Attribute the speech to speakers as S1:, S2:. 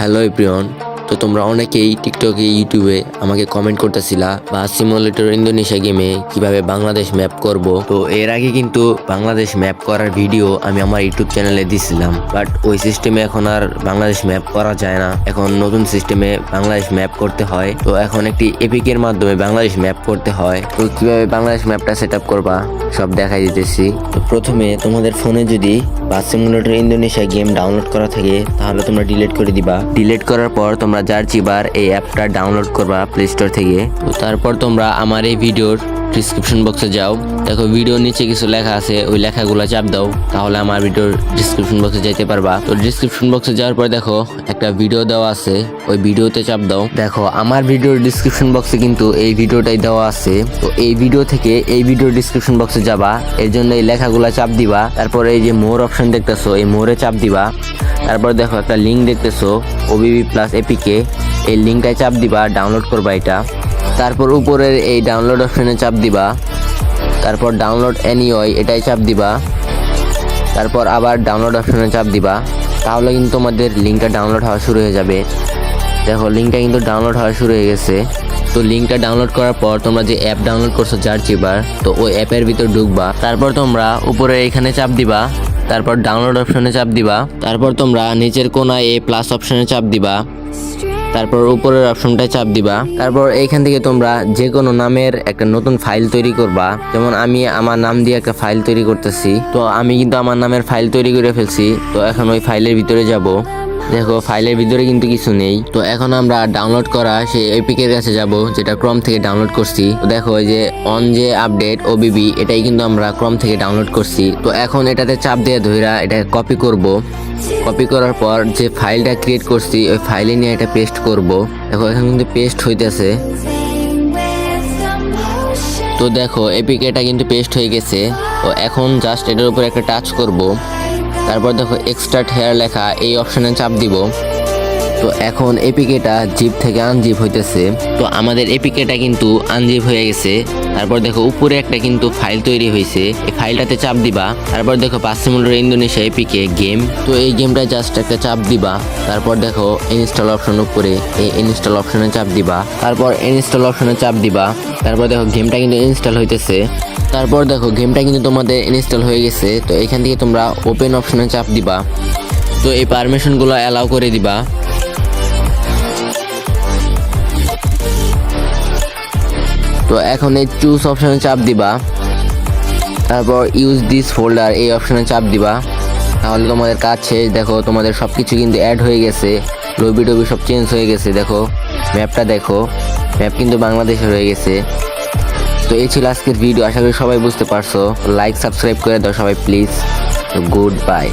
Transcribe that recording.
S1: Hello everyone. তো তোমরা অনেকেই টিকটকে ইউটিউবে আমাকে কমেন্ট করতেছিলা বাস সিমুলেটর ইন্দোনেশিয়া গেমে কিভাবে বাংলাদেশ ম্যাপ করব। তো এর আগে কিন্তু বাংলাদেশ ম্যাপ করার ভিডিও আমি আমার ইউটিউব চ্যানেলে দিছিলাম, বাট ওই সিস্টেমে এখন আর বাংলাদেশ ম্যাপ করা যায় না। এখন নতুন সিস্টেমে বাংলাদেশ ম্যাপ করতে হয়। তো এখন একটি এপিকের মাধ্যমে বাংলাদেশ ম্যাপ করতে হয়। তো কিভাবে বাংলাদেশ ম্যাপটা সেট আপ করবা সব দেখাই দিতেছি। তো প্রথমে তোমাদের ফোনে যদি বাস সিমুলেটর ইন্দোনেশিয়া গেম ডাউনলোড করা থাকে তাহলে তোমরা ডিলিট করে দিবা। ডিলিট করার পর তোমরা জার্চিবার এই অ্যাপটা ডাউনলোড করবা প্লে স্টোর থেকে। তো তারপর তোমরা আমার এই ভিডিওর ডিসক্রিপশন বক্সে যাও, দেখো ভিডিওর নিচে কিছু লেখা আছে, ওই লেখাগুলো চাপ দাও, তাহলে আমার ভিডিওর ডিসক্রিপশন বক্সে যাইতে পারবা। তো ডিসক্রিপশন বক্সে যাওয়ার পর দেখো একটা ভিডিও দেওয়া আছে, ওই ভিডিওতে চাপ দাও। দেখো আমার ভিডিওর ডিসক্রিপশন বক্সে কিন্তু এই ভিডিওটাই দেওয়া আছে। তো এই ভিডিও থেকে এই ভিডিওর ডিসক্রিপশন বক্সে যাবা, এর জন্য এই লেখাগুলো চাপ দিবা। তারপর এই যে মোর অপশন দেখতেছো, এই মোরে চাপ দিবা। তারপর দেখো একটা লিঙ্ক দেখতেছো ওবিবি প্লাস এপিকে, এই লিঙ্কটায় চাপ দিবা, ডাউনলোড করবা এটা। তারপর উপরের এই ডাউনলোড অপশনে চাপ দিবা। তারপর ডাউনলোড এনিওয়ে এটাই চাপ দিবা। তারপর আবার ডাউনলোড অপশনে চাপ দিবা, তাহলে কিন্তু তোমাদের লিঙ্কটা ডাউনলোড হওয়া শুরু হয়ে যাবে। দেখো লিঙ্কটা কিন্তু ডাউনলোড হওয়া শুরু হয়ে গেছে। তো লিঙ্কটা ডাউনলোড করার পর তোমরা যে অ্যাপ ডাউনলোড করছো জার্চিবার, তো ওই অ্যাপের ভিতর ঢুকবা। তারপর তোমরা উপরে এখানে চাপ দিবা, তারপর ডাউনলোড অপশনে চাপ দিবা। তারপর তোমরা নিচের কোনায় এই প্লাস অপশনে চাপ দিবা। তারপর উপরের অপশনটায় চাপ দিবা। তারপর এইখান থেকে তোমরা যে কোনো নামের একটা নতুন ফাইল তৈরি করবা। যেমন আমি আমার নাম দিয়ে একটা ফাইল তৈরি করতেছি। তো আমি কিন্তু আমার নামের ফাইল তৈরি করে ফেলছি। তো এখন ওই ফাইলের ভিতরে যাব। দেখো ফাইলের ভিতরে কিন্তু কিছু নেই। তো এখন আমরা ডাউনলোড করা সেই এপিকের কাছে যাব, যেটা ক্রোম থেকে ডাউনলোড করছি। তো দেখো এই যে অন যে আপডেট ওবিবি, এটাই কিন্তু আমরা ক্রোম থেকে ডাউনলোড করছি। তো এখন এটাতে চাপ দিয়ে ধইরা এটা কপি করব। কপি করার পর যে ফাইলটা ক্রিয়েট করছি ওই ফাইলে নিয়ে এটা পেস্ট করব। দেখো এখন কিন্তু পেস্ট হইতেছে। তো দেখো এপিকেটা কিন্তু পেস্ট হয়ে গেছে। তো এখন জাস্ট এটার উপর একটা টাচ করব। তারপর দেখো এক্সট্রাক্ট হেয়ার লেখা, এই অপশনে চাপ দিব। তো এখন এপিকেটা জিপ থেকে আনজিপ হইতেছে। তো আমাদের এপিকেটা কিন্তু আনজিপ হয়ে গেছে। তারপর দেখো উপরে একটা কিন্তু ফাইল তৈরি হয়েছে, এই ফাইলটাতে চাপ দিবা। তারপর দেখো বাস সিমুলেটর ইন্দোনেশিয়া এপিকে গেম, তো এই গেমটা জাস্ট একটা চাপ দিবা। তারপর দেখো ইনস্টল অপশন উপরে, এই ইনস্টল অপশনে চাপ দিবা। তারপর ইনস্টল অপশনে চাপ দিবা। তারপর দেখো গেমটা কিন্তু ইনস্টল হইতেছে। তারপর দেখো গেমটা কিন্তু তোমাদের ইনস্টল হয়ে গেছে। তো এখান থেকে তোমরা ওপেন অপশনে চাপ দিবা। তো এই পারমিশনগুলো অ্যালাউ করে দিবা। তো এখন এই চুজ অপশনে চাপ দিবা। তারপর ইউজ দিস ফোল্ডার এই অপশনে চাপ দিবা, তাহলে তোমাদের কাজ শেষ। দেখো তোমাদের সব কিছু কিন্তু অ্যাড হয়ে গেছে, লবি টবি সব চেঞ্জ হয়ে গেছে। দেখো ম্যাপটা, দেখো ম্যাপ কিন্তু বাংলাদেশের হয়ে গেছে। তো এই ছিল আজকের ভিডিও, আশা করি সবাই বুঝতে পারছো। লাইক সাবস্ক্রাইব করে দাও সবাই প্লিজ। Good bye.